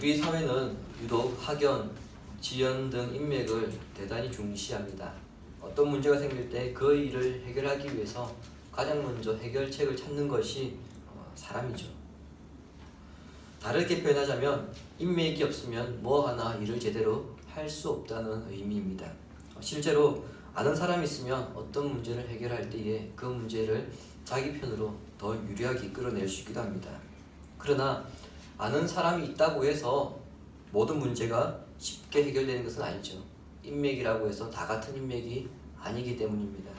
우리 사회는 유독 학연, 지연 등 인맥을 대단히 중시합니다. 어떤 문제가 생길 때 그 일을 해결하기 위해서 가장 먼저 해결책을 찾는 것이 사람이죠. 다르게 표현하자면 인맥이 없으면 뭐 하나 일을 제대로 할 수 없다는 의미입니다. 실제로 아는 사람이 있으면 어떤 문제를 해결할 때에 그 문제를 자기 편으로 더 유리하게 이끌어낼 수 있기도 합니다. 그러나 아는 사람이 있다고 해서 모든 문제가 쉽게 해결되는 것은 아니죠. 인맥이라고 해서 다 같은 인맥이 아니기 때문입니다.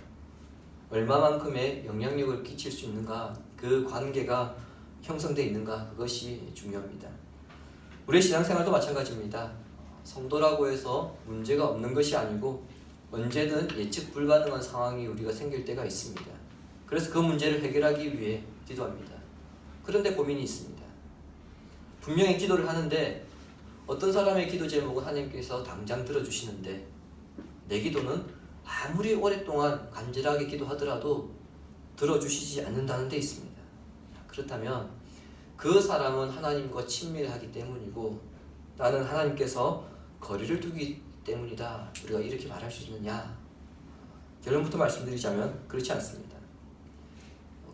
얼마만큼의 영향력을 끼칠 수 있는가, 그 관계가 형성되어 있는가, 그것이 중요합니다. 우리의 신앙생활도 마찬가지입니다. 성도라고 해서 문제가 없는 것이 아니고 언제든 예측 불가능한 상황이 우리가 생길 때가 있습니다. 그래서 그 문제를 해결하기 위해 기도합니다. 그런데 고민이 있습니다. 분명히 기도를 하는데 어떤 사람의 기도 제목은 하나님께서 당장 들어주시는데 내 기도는 아무리 오랫동안 간절하게 기도하더라도 들어주시지 않는다는 데 있습니다. 그렇다면 그 사람은 하나님과 친밀하기 때문이고 나는 하나님께서 거리를 두기 때문이다, 우리가 이렇게 말할 수 있느냐? 결론부터 말씀드리자면 그렇지 않습니다.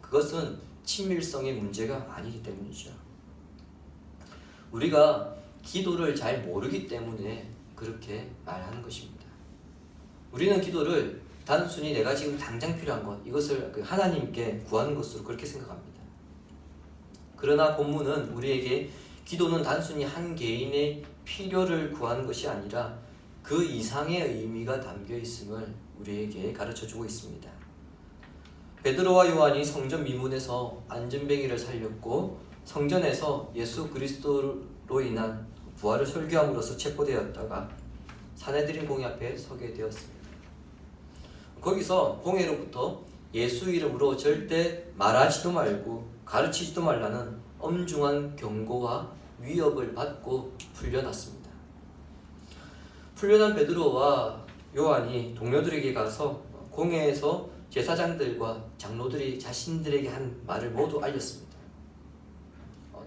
그것은 친밀성의 문제가 아니기 때문이죠. 우리가 기도를 잘 모르기 때문에 그렇게 말하는 것입니다. 우리는 기도를 단순히 내가 지금 당장 필요한 것, 이것을 하나님께 구하는 것으로 그렇게 생각합니다. 그러나 본문은 우리에게 기도는 단순히 한 개인의 필요를 구하는 것이 아니라 그 이상의 의미가 담겨 있음을 우리에게 가르쳐주고 있습니다. 베드로와 요한이 성전 미문에서 안전뱅이를 살렸고 성전에서 예수 그리스도로 인한 부활을 설교함으로써 체포되었다가 산헤드린 공회 앞에 서게 되었습니다. 거기서 공회로부터 예수 이름으로 절대 말하지도 말고 가르치지도 말라는 엄중한 경고와 위협을 받고 풀려났습니다. 풀려난 베드로와 요한이 동료들에게 가서 공회에서 제사장들과 장로들이 자신들에게 한 말을 모두 알렸습니다.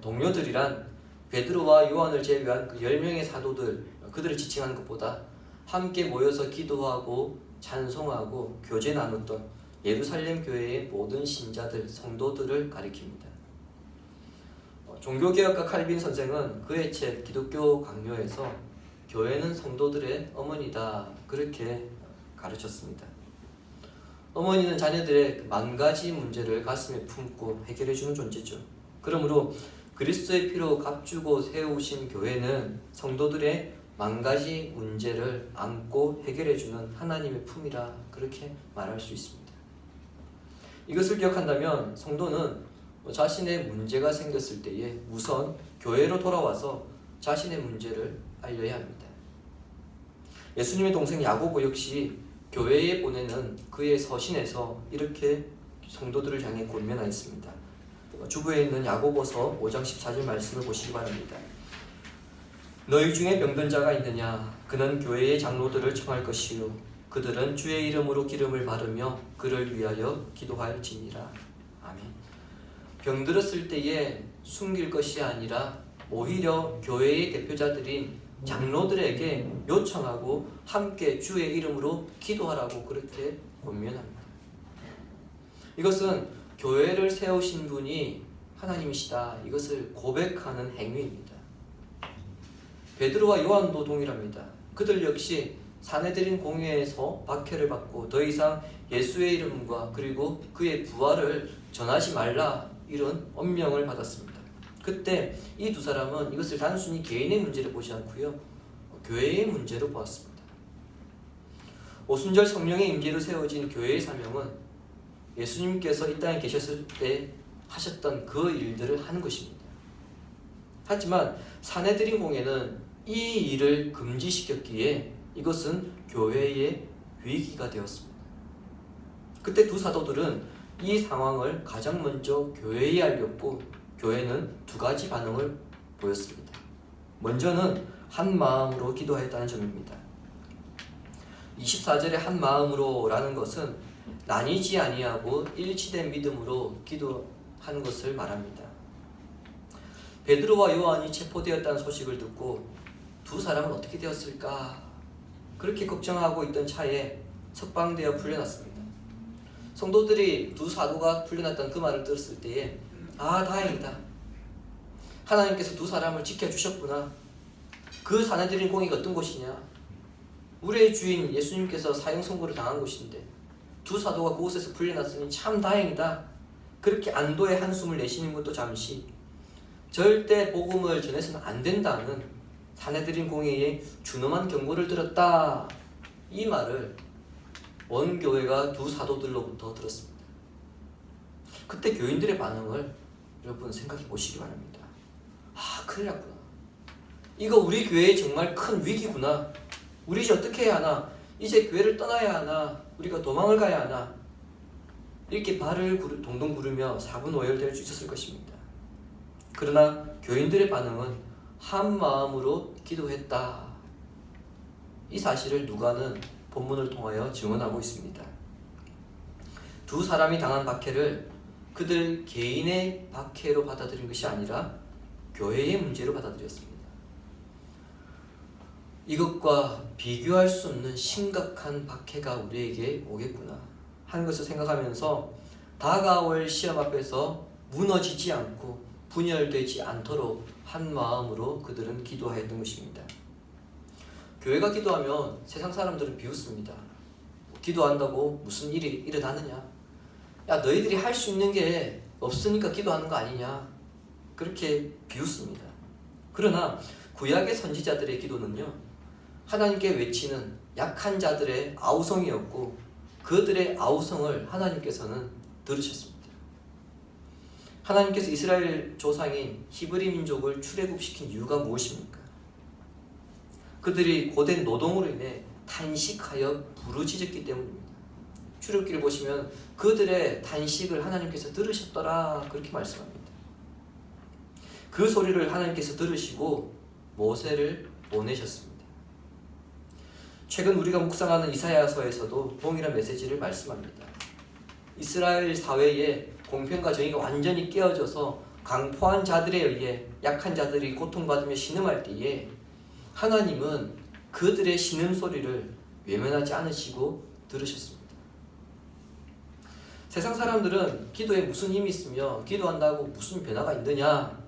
동료들이란 베드로와 요한을 제외한 그 10명의 사도들, 그들을 지칭하는 것보다 함께 모여서 기도하고 찬송하고 교제 나눴던 예루살렘 교회의 모든 신자들, 성도들을 가리킵니다. 종교개혁가 칼빈 선생은 그의 책 기독교 강요에서 교회는 성도들의 어머니다, 그렇게 가르쳤습니다. 어머니는 자녀들의 만 가지 문제를 가슴에 품고 해결해주는 존재죠. 그러므로 그리스도의 피로 값주고 세우신 교회는 성도들의 만 가지 문제를 안고 해결해주는 하나님의 품이라 그렇게 말할 수 있습니다. 이것을 기억한다면 성도는 자신의 문제가 생겼을 때에 우선 교회로 돌아와서 자신의 문제를 알려야 합니다. 예수님의 동생 야고보 역시 교회에 보내는 그의 서신에서 이렇게 성도들을 향해 권면하였습니다. 주부에 있는 야고보서 5장 14절 말씀을 보시기 바랍니다. 너희 중에 병든 자가 있느냐? 그는 교회의 장로들을 청할 것이요 그들은 주의 이름으로 기름을 바르며 그를 위하여 기도할지니라. 아멘. 병들었을 때에 숨길 것이 아니라 오히려 교회의 대표자들인 장로들에게 요청하고 함께 주의 이름으로 기도하라고 그렇게 권면합니다. 이것은 교회를 세우신 분이 하나님이시다, 이것을 고백하는 행위입니다. 베드로와 요한도 동일합니다. 그들 역시 산헤드린 공회에서 박해를 받고 더 이상 예수의 이름과 그리고 그의 부활을 전하지 말라, 이런 엄명을 받았습니다. 그때 이 두 사람은 이것을 단순히 개인의 문제를 보지 않고요, 교회의 문제로 보았습니다. 오순절 성령의 임재로 세워진 교회의 사명은 예수님께서 이 땅에 계셨을 때 하셨던 그 일들을 하는 것입니다. 하지만 산헤드린 공회는 이 일을 금지시켰기에 이것은 교회의 위기가 되었습니다. 그때 두 사도들은 이 상황을 가장 먼저 교회에 알렸고 교회는 두 가지 반응을 보였습니다. 먼저는 한 마음으로 기도하였다는 점입니다. 24절에 한 마음으로 라는 것은 나뉘지 아니하고 일치된 믿음으로 기도하는 것을 말합니다. 베드로와 요한이 체포되었다는 소식을 듣고 두 사람은 어떻게 되었을까? 그렇게 걱정하고 있던 차에 석방되어 풀려났습니다. 성도들이 두 사도가 풀려났다는 그 말을 들었을 때에 다행이다. 하나님께서 두 사람을 지켜주셨구나. 그 사내들인 공의가 어떤 곳이냐? 우리의 주인 예수님께서 사형 선고를 당한 곳인데 두 사도가 그곳에서 풀려났으니 참 다행이다. 그렇게 안도의 한숨을 내쉬는 것도 잠시 절대 복음을 전해서는 안 된다는 사내들인 공의의 준엄한 경고를 들었다. 이 말을 원교회가 두 사도들로부터 들었습니다. 그때 교인들의 반응을 여러분 생각해 보시기 바랍니다. 큰일 났구나. 이거 우리 교회에 정말 큰 위기구나. 우리 이제 어떻게 해야 하나? 이제 교회를 떠나야 하나? 우리가 도망을 가야 하나? 이렇게 발을 동동 구르며 사분오열될 수 있었을 것입니다. 그러나 교인들의 반응은 한 마음으로 기도했다. 이 사실을 누가는 본문을 통하여 증언하고 있습니다. 두 사람이 당한 박해를 그들 개인의 박해로 받아들인 것이 아니라 교회의 문제로 받아들였습니다. 이것과 비교할 수 없는 심각한 박해가 우리에게 오겠구나 하는 것을 생각하면서 다가올 시험 앞에서 무너지지 않고 분열되지 않도록 한 마음으로 그들은 기도하였던 것입니다. 교회가 기도하면 세상 사람들은 비웃습니다. 기도한다고 무슨 일이 일어나느냐? 야, 너희들이 할 수 있는 게 없으니까 기도하는 거 아니냐? 그렇게 비웃습니다. 그러나 구약의 선지자들의 기도는요, 하나님께 외치는 약한 자들의 아우성이었고 그들의 아우성을 하나님께서는 들으셨습니다. 하나님께서 이스라엘 조상인 히브리 민족을 출애굽시킨 이유가 무엇입니까? 그들이 고된 노동으로 인해 탄식하여 부르짖었기 때문입니다. 출애굽기를 보시면 그들의 탄식을 하나님께서 들으셨더라 그렇게 말씀합니다. 그 소리를 하나님께서 들으시고 모세를 보내셨습니다. 최근 우리가 묵상하는 이사야서에서도 동일한 메시지를 말씀합니다. 이스라엘 사회에 공평과 정의가 완전히 깨어져서 강포한 자들에 의해 약한 자들이 고통받으며 신음할 때에 하나님은 그들의 신음소리를 외면하지 않으시고 들으셨습니다. 세상 사람들은 기도에 무슨 힘이 있으며 기도한다고 무슨 변화가 있느냐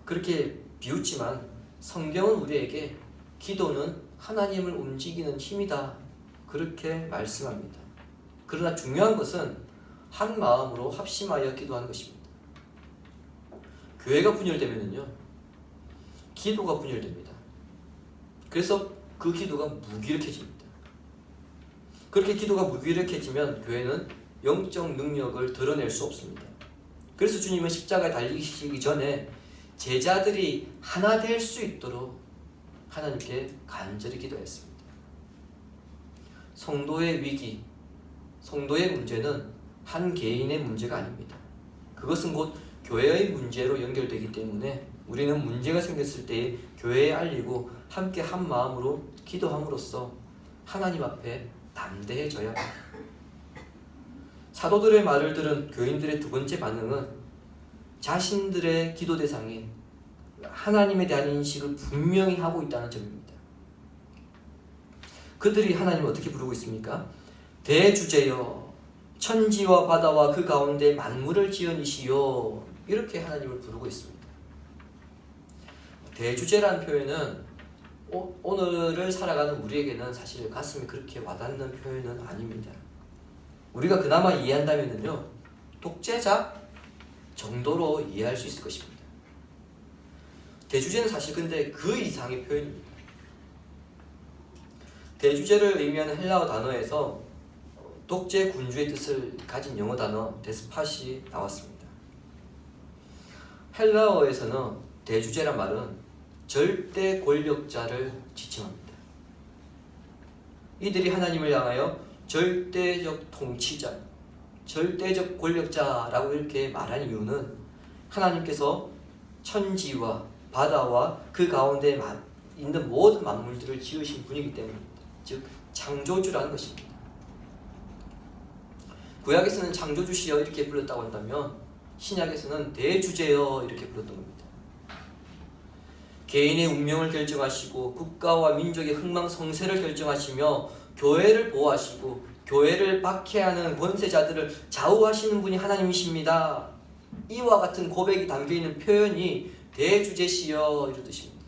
그렇게 비웃지만 성경은 우리에게 기도는 하나님을 움직이는 힘이다 그렇게 말씀합니다. 그러나 중요한 것은 한 마음으로 합심하여 기도하는 것입니다. 교회가 분열되면요 기도가 분열됩니다. 그래서 그 기도가 무기력해집니다. 그렇게 기도가 무기력해지면 교회는 영적 능력을 드러낼 수 없습니다. 그래서 주님은 십자가에 달리시기 전에 제자들이 하나 될 수 있도록 하나님께 간절히 기도했습니다. 성도의 위기, 성도의 문제는 한 개인의 문제가 아닙니다. 그것은 곧 교회의 문제로 연결되기 때문에 우리는 문제가 생겼을 때 교회에 알리고 함께 한 마음으로 기도함으로써 하나님 앞에 담대해져야 합니다. 사도들의 말을 들은 교인들의 두 번째 반응은 자신들의 기도 대상인 하나님에 대한 인식을 분명히 하고 있다는 점입니다. 그들이 하나님을 어떻게 부르고 있습니까? 대주제여 천지와 바다와 그 가운데 만물을 지으시오 이렇게 하나님을 부르고 있습니다. 대주제라는 표현은 오늘을 살아가는 우리에게는 사실 가슴이 그렇게 와닿는 표현은 아닙니다. 우리가 그나마 이해한다면요 독재자 정도로 이해할 수 있을 것입니다. 대주제는 사실 근데 그 이상의 표현입니다. 대주제를 의미하는 헬라어 단어에서 독재 군주의 뜻을 가진 영어 단어 데스팟이 나왔습니다. 헬라어에서는 대주제란 말은 절대 권력자를 지칭합니다. 이들이 하나님을 향하여 절대적 통치자, 절대적 권력자라고 이렇게 말한 이유는 하나님께서 천지와 바다와 그 가운데 있는 모든 만물들을 지으신 분이기 때문입니다. 즉 창조주라는 것입니다. 구약에서는 창조주시여 이렇게 불렀다고 한다면 신약에서는 대주제여 이렇게 불렀던 겁니다. 개인의 운명을 결정하시고 국가와 민족의 흥망성쇠를 결정하시며 교회를 보호하시고 교회를 박해하는 권세자들을 좌우하시는 분이 하나님이십니다. 이와 같은 고백이 담겨있는 표현이 대주제시여 이런 뜻입니다.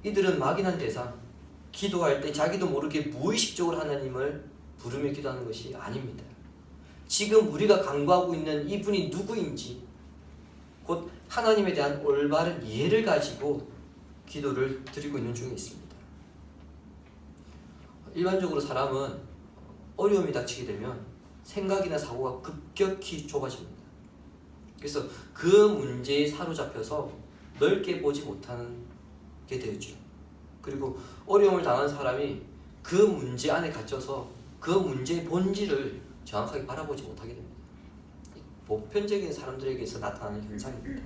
이들은 막연한 대상, 기도할 때 자기도 모르게 무의식적으로 하나님을 부르며 기도하는 것이 아닙니다. 지금 우리가 간구하고 있는 이분이 누구인지 곧 하나님에 대한 올바른 이해를 가지고 기도를 드리고 있는 중에 있습니다. 일반적으로 사람은 어려움이 닥치게 되면 생각이나 사고가 급격히 좁아집니다. 그래서 그 문제에 사로잡혀서 넓게 보지 못하게 되죠. 그리고 어려움을 당한 사람이 그 문제 안에 갇혀서 그 문제의 본질을 정확하게 바라보지 못하게 됩니다. 보편적인 사람들에게서 나타나는 현상입니다.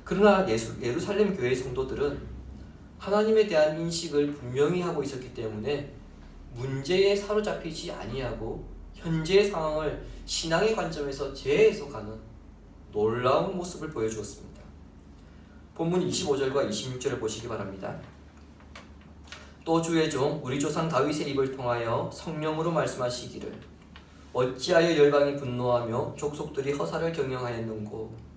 그러나 예루살렘 교회의 성도들은 하나님에 대한 인식을 분명히 하고 있었기 때문에 문제에 사로잡히지 아니하고 현재의 상황을 신앙의 관점에서 재해석하는 놀라운 모습을 보여주었습니다. 본문 25절과 26절을 보시기 바랍니다. 또 주의 종 우리 조상 다윗의 입을 통하여 성령으로 말씀하시기를 어찌하여 열방이 분노하며 족속들이 허사를 경영하였는고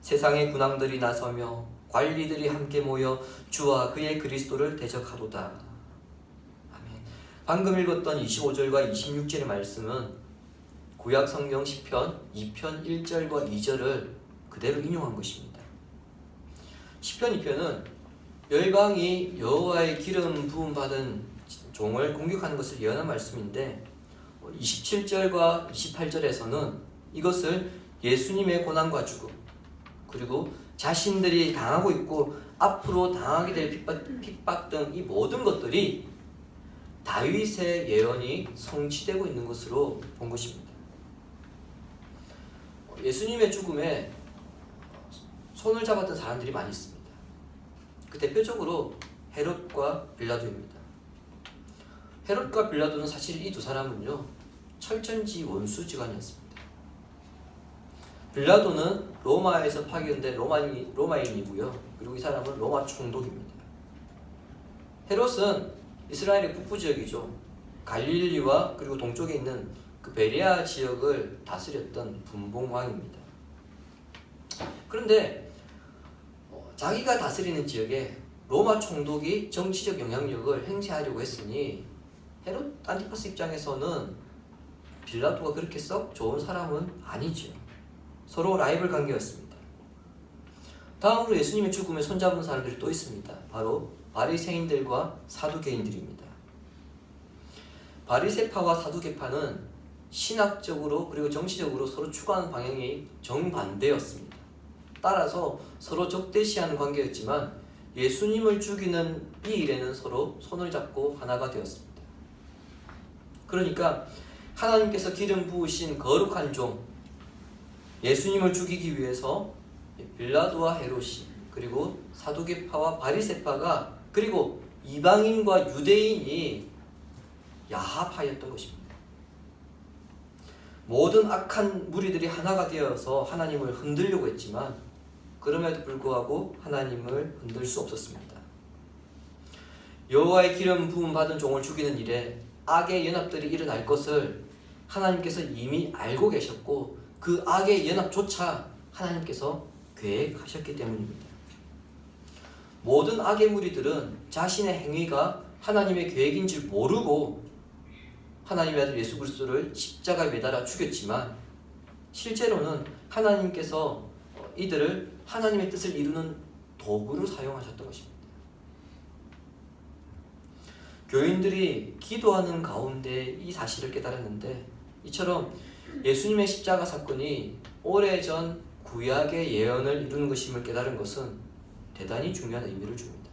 세상의 군왕들이 나서며 관리들이 함께 모여 주와 그의 그리스도를 대적하도다. 아멘. 방금 읽었던 25절과 26절의 말씀은 구약 성경 시편 2편 1절과 2절을 그대로 인용한 것입니다. 시편 2편은 열방이 여호와의 기름 부음 받은 종을 공격하는 것을 예언한 말씀인데 27절과 28절에서는 이것을 예수님의 고난과 죽음 그리고 자신들이 당하고 있고 앞으로 당하게 될 핍박 등 이 모든 것들이 다윗의 예언이 성취되고 있는 것으로 본 것입니다. 예수님의 죽음에 손을 잡았던 사람들이 많이 있습니다. 그 대표적으로 헤롯과 빌라도입니다. 헤롯과 빌라도는 사실 이 두 사람은요 철천지 원수지간이었습니다. 빌라도는 로마에서 파견된 로마인이고요. 그리고 이 사람은 로마 총독입니다. 헤롯은 이스라엘의 북부 지역이죠. 갈릴리와 그리고 동쪽에 있는 그 베레아 지역을 다스렸던 분봉왕입니다. 그런데 자기가 다스리는 지역에 로마 총독이 정치적 영향력을 행사하려고 했으니 헤롯 안티파스 입장에서는 빌라도가 그렇게 썩 좋은 사람은 아니죠. 서로 라이벌 관계였습니다. 다음으로 예수님의 죽음에 손잡은 사람들이 또 있습니다. 바로 바리새인들과 사두개인들입니다. 바리새파와 사두개파는 신학적으로 그리고 정치적으로 서로 추구하는 방향이 정반대였습니다. 따라서 서로 적대시하는 관계였지만 예수님을 죽이는 이 일에는 서로 손을 잡고 하나가 되었습니다. 그러니까 하나님께서 기름 부으신 거룩한 종 예수님을 죽이기 위해서 빌라도와 헤롯이 그리고 사두개파와 바리새파가 그리고 이방인과 유대인이 야합하였던 것입니다. 모든 악한 무리들이 하나가 되어서 하나님을 흔들려고 했지만 그럼에도 불구하고 하나님을 흔들 수 없었습니다. 여호와의 기름 부음 받은 종을 죽이는 일에 악의 연합들이 일어날 것을 하나님께서 이미 알고 계셨고 그 악의 연합조차 하나님께서 계획하셨기 때문입니다. 모든 악의 무리들은 자신의 행위가 하나님의 계획인 줄 모르고 하나님의 아들 예수 그리스도를 십자가에 매달아 죽였지만 실제로는 하나님께서 이들을 하나님의 뜻을 이루는 도구로 사용하셨던 것입니다. 교인들이 기도하는 가운데 이 사실을 깨달았는데 이처럼 예수님의 십자가 사건이 오래전 구약의 예언을 이루는 것임을 깨달은 것은 대단히 중요한 의미를 줍니다.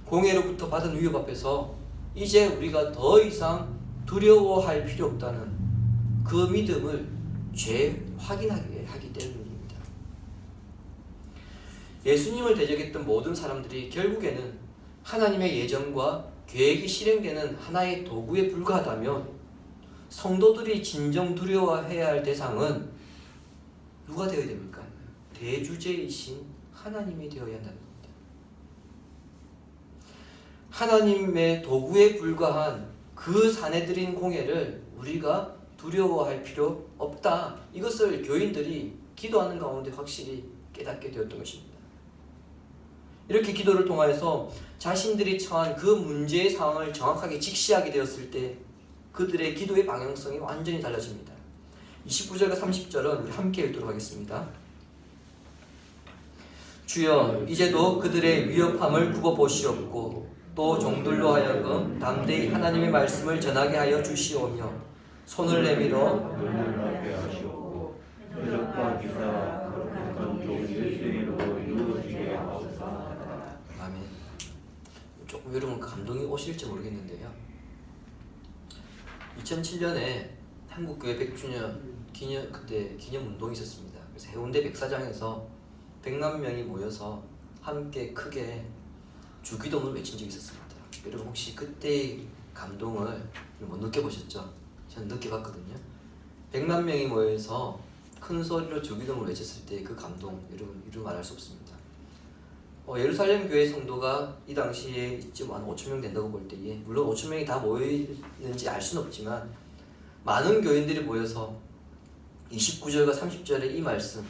공회로부터 받은 위협 앞에서 이제 우리가 더 이상 두려워할 필요 없다는 그 믿음을 재확인하게 하기 때문입니다. 예수님을 대적했던 모든 사람들이 결국에는 하나님의 예정과 계획이 실행되는 하나의 도구에 불과하다면 성도들이 진정 두려워해야 할 대상은 누가 되어야 됩니까? 대주제이신 하나님이 되어야 한다는 겁니다. 하나님의 도구에 불과한 그 사내들인 공예를 우리가 두려워할 필요 없다. 이것을 교인들이 기도하는 가운데 확실히 깨닫게 되었던 것입니다. 이렇게 기도를 통하여서 자신들이 처한 그 문제의 상황을 정확하게 직시하게 되었을 때 그들의 기도의 방향성이 완전히 달라집니다. 29절과 30절은 우리 함께 읽도록 하겠습니다. 주여, 이제도 그들의 위협함을 굽어보시옵고 또 종들로 하여금 담대히 하나님의 말씀을 전하게 하여 주시오며 손을 내밀어 눈을 하시옵고 표적과 기사와 거룩한 종 예수의 이름으로 이루어지게 하옵소서. 아멘. 조금 여러분 감동이 오실지 모르겠는데요. 2007년에 한국교회 100주년 기념 운동이 있었습니다. 그래서 해운대 백사장에서 100만 명이 모여서 함께 크게 주기도문을 외친 적이 있었습니다. 여러분 혹시 그때의 감동을 못 느껴보셨죠? 저는 느껴봤거든요. 100만 명이 모여서 큰 소리로 주기도문을 외쳤을 때 그 감동, 여러분 이루 말할 수 없습니다. 예루살렘 교회 성도가 이 당시에 좀 한 5천 명 된다고 볼 때에, 물론 5천 명이 다 모이는지 알 수는 없지만 많은 교인들이 모여서 29절과 30절의 이 말씀,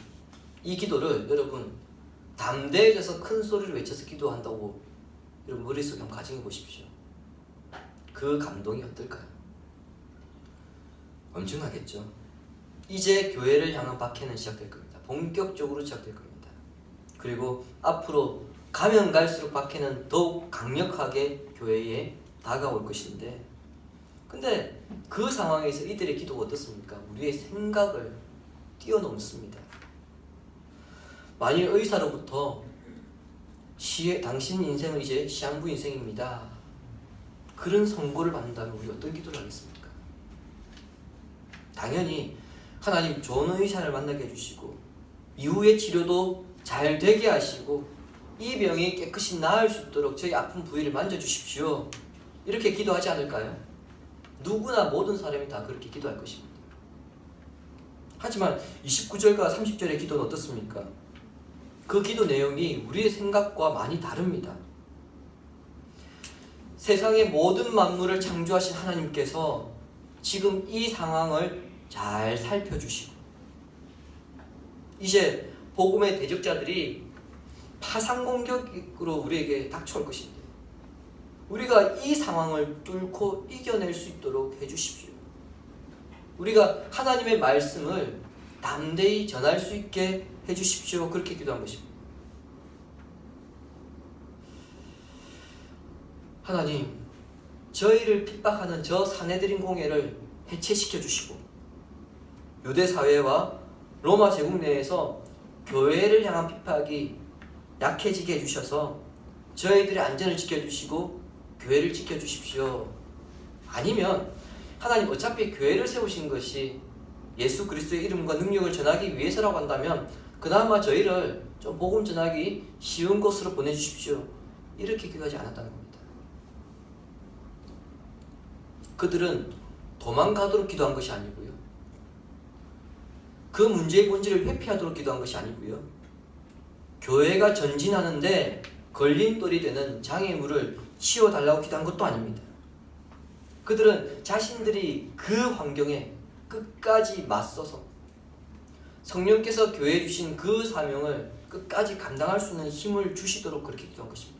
이 기도를 여러분 담대해져서 큰 소리로 외쳐서 기도한다고 여러분 머릿속에 한번 가정해 보십시오. 그 감동이 어떨까요? 엄청나겠죠. 이제 교회를 향한 박해는 시작될 겁니다. 본격적으로 시작될 겁니다. 그리고 앞으로 가면 갈수록 박해는 더욱 강력하게 교회에 다가올 것인데, 근데 그 상황에서 이들의 기도가 어떻습니까? 우리의 생각을 뛰어넘습니다. 만일 의사로부터 당신 인생은 이제 시한부 인생입니다, 그런 선고를 받는다면 우리 어떤 기도를 하겠습니까? 당연히 하나님 좋은 의사를 만나게 해주시고 이후의 치료도 잘 되게 하시고 이 병이 깨끗이 나을 수 있도록 저희 아픈 부위를 만져주십시오, 이렇게 기도하지 않을까요? 누구나 모든 사람이 다 그렇게 기도할 것입니다. 하지만 29절과 30절의 기도는 어떻습니까? 그 기도 내용이 우리의 생각과 많이 다릅니다. 세상의 모든 만물을 창조하신 하나님께서 지금 이 상황을 잘 살펴주시고 이제 복음의 대적자들이 파상 공격으로 우리에게 닥쳐올 것인데 우리가 이 상황을 뚫고 이겨낼 수 있도록 해주십시오. 우리가 하나님의 말씀을 담대히 전할 수 있게 해주십시오. 그렇게 기도한 것입니다. 하나님, 저희를 핍박하는 저 사내들인 공예를 해체시켜 주시고 유대 사회와 로마 제국 내에서 교회를 향한 핍박이 약해지게 해주셔서 저희들의 안전을 지켜주시고 교회를 지켜주십시오. 아니면 하나님 어차피 교회를 세우신 것이 예수 그리스도의 이름과 능력을 전하기 위해서라고 한다면 그나마 저희를 좀 복음 전하기 쉬운 곳으로 보내주십시오, 이렇게 기도하지 않았다는 겁니다. 그들은 도망가도록 기도한 것이 아니고요, 그 문제의 본질을 회피하도록 기도한 것이 아니고요, 교회가 전진하는데 걸림돌이 되는 장애물을 치워달라고 기도한 것도 아닙니다. 그들은 자신들이 그 환경에 끝까지 맞서서 성령께서 교회에 주신 그 사명을 끝까지 감당할 수 있는 힘을 주시도록 그렇게 기도한 것입니다.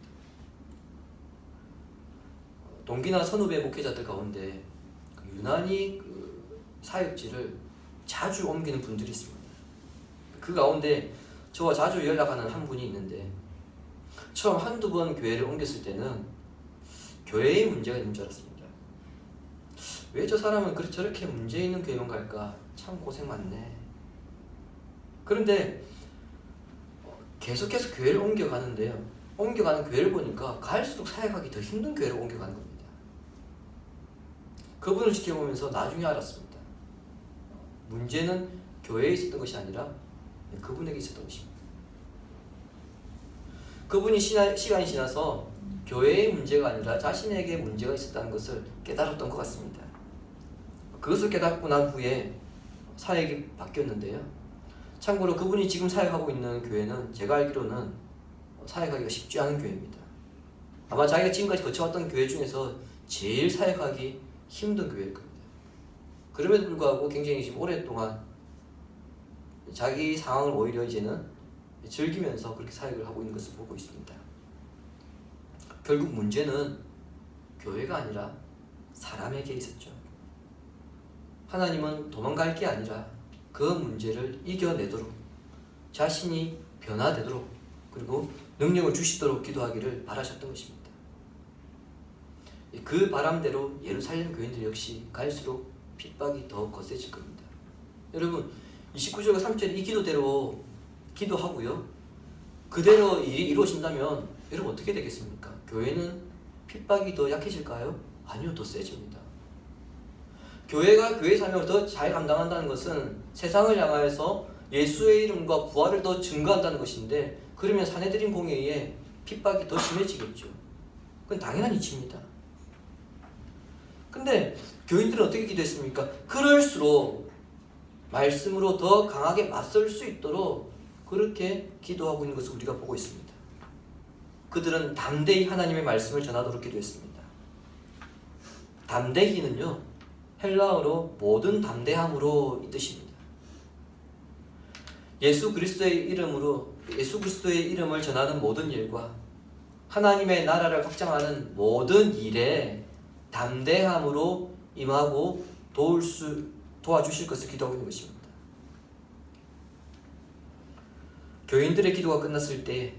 동기나 선후배 목회자들 가운데 유난히 사역지를 자주 옮기는 분들이 있습니다. 그 가운데 저와 자주 연락하는 한 분이 있는데 처음 한두 번 교회를 옮겼을 때는 교회의 문제가 있는 줄 알았습니다. 왜 저 사람은 저렇게 문제 있는 교회만 갈까? 참 고생 많네. 그런데 계속해서 교회를 옮겨가는데요, 옮겨가는 교회를 보니까 갈수록 사역하기 더 힘든 교회를 옮겨가는 겁니다. 그분을 지켜보면서 나중에 알았습니다. 문제는 교회에 있었던 것이 아니라 그분에게 있었던 것입니다. 그분이 시간이 지나서 교회의 문제가 아니라 자신에게 문제가 있었다는 것을 깨달았던 것 같습니다. 그것을 깨닫고 난 후에 사역이 바뀌었는데요, 참고로 그분이 지금 사역하고 있는 교회는 제가 알기로는 사역하기가 쉽지 않은 교회입니다. 아마 자기가 지금까지 거쳐왔던 교회 중에서 제일 사역하기 힘든 교회일 겁니다. 그럼에도 불구하고 굉장히 지금 오랫동안 자기 상황을 오히려 이제는 즐기면서 그렇게 사역을 하고 있는 것을 보고 있습니다. 결국 문제는 교회가 아니라 사람에게 있었죠. 하나님은 도망갈 게 아니라 그 문제를 이겨내도록, 자신이 변화되도록, 그리고 능력을 주시도록 기도하기를 바라셨던 것입니다. 그 바람대로 예루살렘 교인들 역시 갈수록 핍박이 더 거세질 겁니다. 여러분, 29절과 30절 이 기도대로 기도하고요, 그대로 일이 이루어진다면 여러분 어떻게 되겠습니까? 교회는 핍박이 더 약해질까요? 아니요, 더 세집니다. 교회가 교회 사명을 더 잘 감당한다는 것은 세상을 향하여서 예수의 이름과 부활을 더 증거한다는 것인데, 그러면 사내들인 공회에 핍박이 더 심해지겠죠. 그건 당연한 이치입니다. 근데 교인들은 어떻게 기도했습니까? 그럴수록 말씀으로 더 강하게 맞설 수 있도록 그렇게 기도하고 있는 것을 우리가 보고 있습니다. 그들은 담대히 하나님의 말씀을 전하도록 기도했습니다. 담대히는요, 헬라어로 모든 담대함으로 이 뜻입니다. 예수 그리스도의 이름을 전하는 모든 일과 하나님의 나라를 확장하는 모든 일에 담대함으로 임하고 도와주실 것을 기도하고 있는 것입니다. 교인들의 기도가 끝났을 때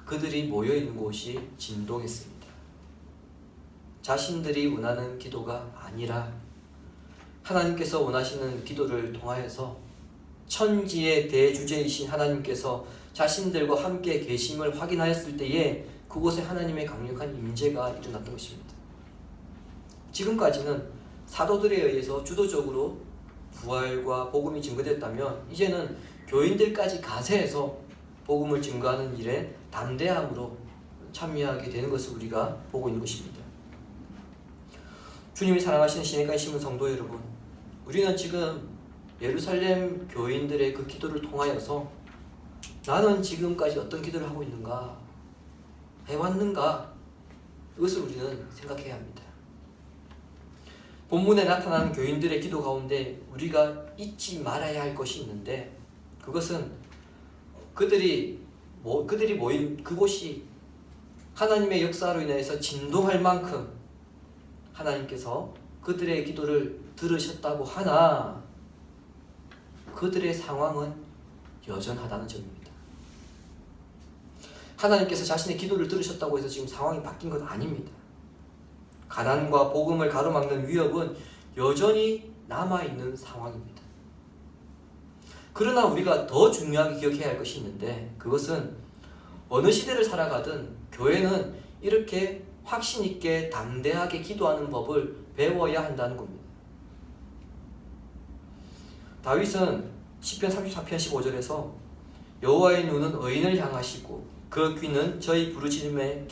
그들이 모여있는 곳이 진동했습니다. 자신들이 원하는 기도가 아니라 하나님께서 원하시는 기도를 통하여서 천지의 대주제이신 하나님께서 자신들과 함께 계심을 확인하였을 때에 그곳에 하나님의 강력한 임재가 일어났던 것입니다. 지금까지는 사도들에 의해서 주도적으로 부활과 복음이 증거됐다면, 이제는 교인들까지 가세해서 복음을 증거하는 일에 담대함으로 참여하게 되는 것을 우리가 보고 있는 것입니다. 주님이 사랑하시는 시내가에 심은 성도 여러분, 우리는 지금 예루살렘 교인들의 그 기도를 통하여서 나는 지금까지 어떤 기도를 하고 있는가, 해왔는가, 이것을 우리는 생각해야 합니다. 본문에 나타난 교인들의 기도 가운데 우리가 잊지 말아야 할 것이 있는데, 그것은 그들이 모인 그곳이 하나님의 역사로 인해서 진동할 만큼 하나님께서 그들의 기도를 들으셨다고 하나 그들의 상황은 여전하다는 점입니다. 하나님께서 자신의 기도를 들으셨다고 해서 지금 상황이 바뀐 것 아닙니다. 가난과 복음을 가로막는 위협은 여전히 남아있는 상황입니다. 그러나 우리가 더 중요하게 기억해야 할 것이 있는데, 그것은 어느 시대를 살아가든 교회는 이렇게 확신 있게 담대하게 기도하는 법을 배워야 한다는 겁니다. 다윗은 시편 34편 15절에서 여호와의 눈은 의인을 향하시고 그 귀는 저희 부르짖음에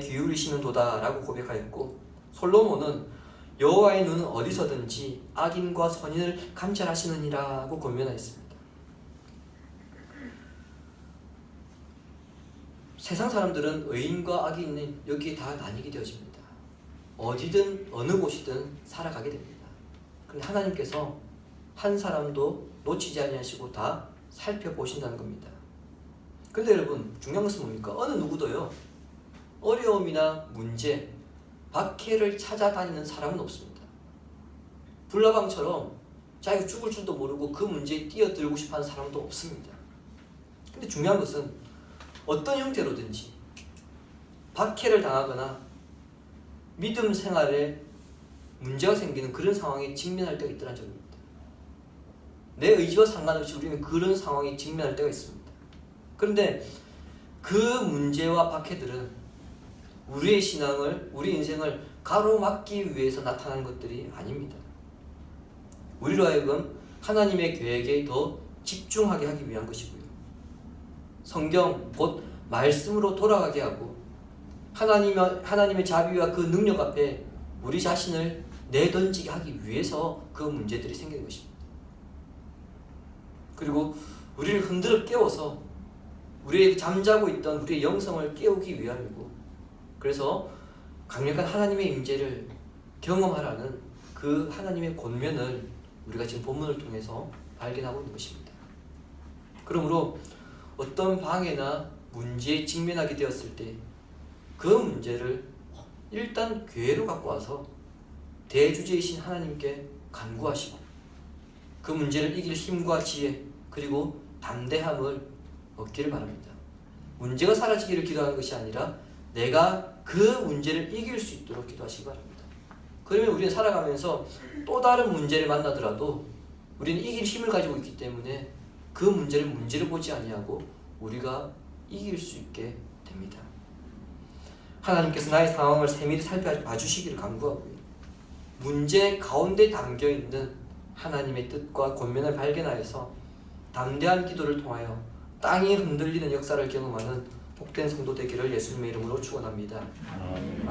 기울이시는 도다라고 고백하였고, 솔로몬은 여호와의 눈은 어디서든지 악인과 선인을 감찰하시느니라고 권면하였습니다. 세상 사람들은 의인과 악인은 여기에 다 나뉘게 되어집니다. 어디든 어느 곳이든 살아가게 됩니다. 그런데 하나님께서 한 사람도 놓치지 아니하시고 다 살펴보신다는 겁니다. 그런데 여러분, 중요한 것은 뭡니까? 어느 누구도요, 어려움이나 문제, 박해를 찾아다니는 사람은 없습니다. 불나방처럼 자기가 죽을 줄도 모르고 그 문제에 뛰어들고 싶어하는 사람도 없습니다. 근데 중요한 것은 어떤 형태로든지 박해를 당하거나 믿음 생활에 문제가 생기는 그런 상황에 직면할 때가 있다는 점입니다. 내 의지와 상관없이 우리는 그런 상황에 직면할 때가 있습니다. 그런데 그 문제와 박해들은 우리의 신앙을, 우리 인생을 가로막기 위해서 나타난 것들이 아닙니다. 우리로 하여금 하나님의 계획에 더 집중하게 하기 위한 것이고요. 성경 곧 말씀으로 돌아가게 하고 하나님의 자비와 그 능력 앞에 우리 자신을 내던지게 하기 위해서 그 문제들이 생기는 것입니다. 그리고 우리를 흔들어 깨워서 우리의 잠자고 있던 우리의 영성을 깨우기 위함이고, 그래서 강력한 하나님의 임재를 경험하라는 그 하나님의 권면을 우리가 지금 본문을 통해서 발견하고 있는 것입니다. 그러므로 어떤 방해나 문제에 직면하게 되었을 때 그 문제를 일단 교회로 갖고 와서 대주제이신 하나님께 간구하시고 그 문제를 이길 힘과 지혜 그리고 담대함을 얻기를 바랍니다. 문제가 사라지기를 기도하는 것이 아니라 내가 그 문제를 이길 수 있도록 기도하시기 바랍니다. 그러면 우리는 살아가면서 또 다른 문제를 만나더라도 우리는 이길 힘을 가지고 있기 때문에 그 문제를 보지 아니하고 우리가 이길 수 있게 됩니다. 하나님께서 나의 상황을 세밀히 살펴봐주시기를 간구하고요. 문제 가운데 담겨있는 하나님의 뜻과 권면을 발견하여서 담대한 기도를 통하여 땅이 흔들리는 역사를 경험하는 복된 성도 되기를 예수님의 이름으로 축원합니다. 아멘.